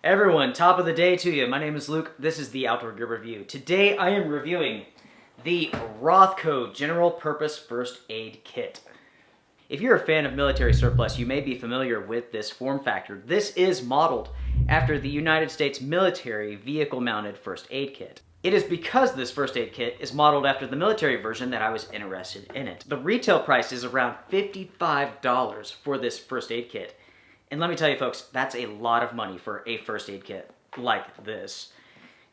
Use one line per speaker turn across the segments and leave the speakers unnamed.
Everyone, top of the day to you. My name is Luke. This is the Outdoor Gear Review. Today I am reviewing the Rothco General Purpose First Aid Kit. If you're a fan of military surplus, you may be familiar with this form factor. This is modeled after the United States military vehicle-mounted first aid kit. It is because this first aid kit is modeled after the military version that I was interested in it. The retail price is around $55 for this first aid kit. And let me tell you folks, that's a lot of money for a first aid kit like this.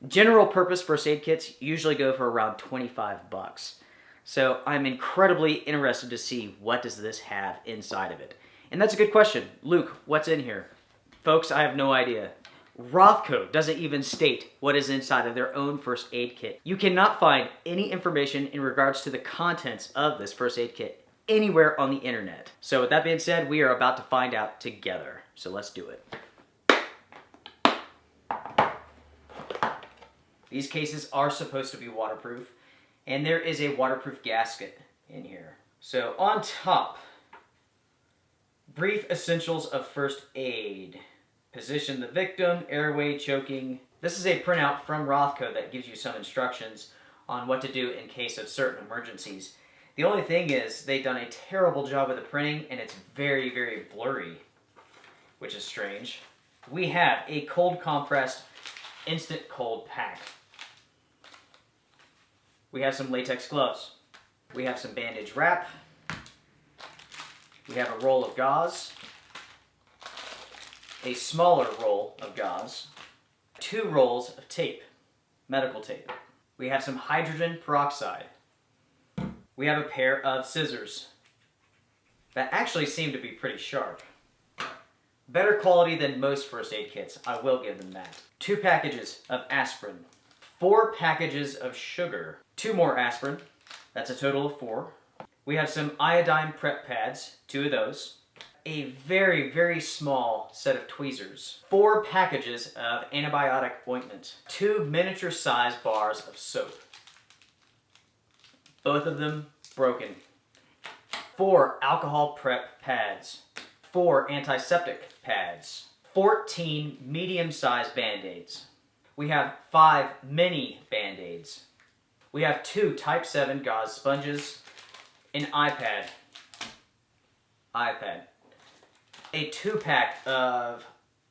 General purpose first aid kits usually go for around 25 bucks. So I'm incredibly interested to see what does this have inside of it. And that's a good question. Luke, what's in here? Folks, I have no idea. Rothco doesn't even state what is inside of their own first aid kit. You cannot find any information in regards to the contents of this first aid kit anywhere on the internet. So with that being said, we are about to find out together. So let's do it. These cases are supposed to be waterproof, and there is a waterproof gasket in here. So on top, brief essentials of first aid. Position the victim, airway, choking. This is a printout from Rothco that gives you some instructions on what to do in case of certain emergencies. The only thing is they've done a terrible job with the printing and it's very, very blurry, which is strange. We have a cold compressed instant cold pack. We have some latex gloves. We have some bandage wrap. We have a roll of gauze, a smaller roll of gauze, 2 rolls of tape, medical tape. We have some hydrogen peroxide. We have a pair of scissors that actually seem to be pretty sharp. Better quality than most first aid kits, I will give them that. 2 packages of aspirin, 4 packages of sugar, 2 more aspirin, that's a total of 4. We have some iodine prep pads, 2 of those. A very, very small set of tweezers, 4 packages of antibiotic ointment, 2 miniature sized bars of soap. Both of them broken. 4 alcohol prep pads, 4 antiseptic pads, 14 medium-sized Band-Aids. We have 5 mini Band-Aids. We have 2 Type 7 gauze sponges, an iPad, a 2-pack of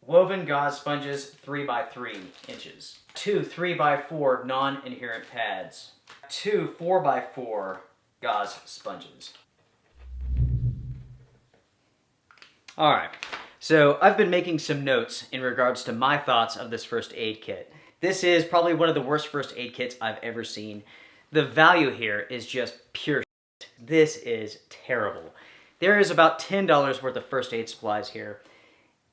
woven gauze sponges 3 by 3 inches, 2 3 by 4 non-adherent pads, 2 4 by 4 gauze sponges. Alright, so I've been making some notes in regards to my thoughts of this first aid kit. This is probably one of the worst first aid kits I've ever seen. The value here is just pure shit. This is terrible. There is about $10 worth of first aid supplies here.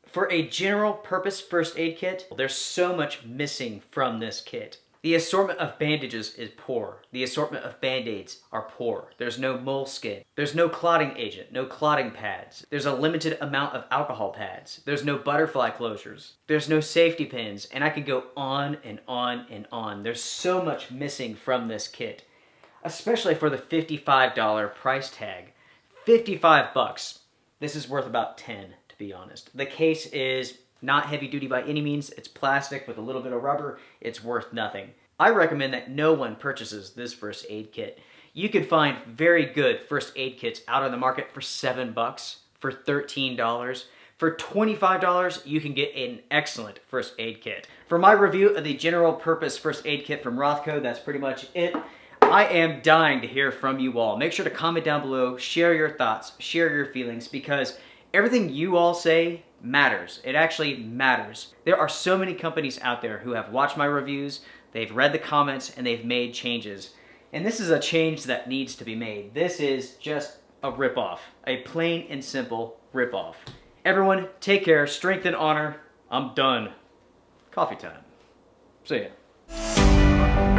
For a general purpose first aid kit, there's so much missing from this kit. The assortment of bandages is poor. The assortment of Band-Aids are poor. There's no moleskin. There's no clotting agent, no clotting pads. There's a limited amount of alcohol pads. There's no butterfly closures. There's no safety pins, and I could go on and on and on. There's so much missing from this kit, especially for the $55 price tag. 55 bucks. This is worth about 10, to be honest. The case is not heavy duty by any means. It's plastic with a little bit of rubber. It's worth nothing. I recommend that no one purchases this first aid kit. You could find very good first aid kits out on the market for 7 bucks, for $13. For $25, you can get an excellent first aid kit. For my review of the general purpose first aid kit from Rothco, that's pretty much it. I am dying to hear from you all. Make sure to comment down below, share your thoughts, share your feelings, because everything you all say matters. It actually matters. There are so many companies out there who have watched my reviews, they've read the comments, and they've made changes. And this is a change that needs to be made. This is just a ripoff. A plain and simple ripoff. Everyone, take care, strength and honor. I'm done. Coffee time. See ya.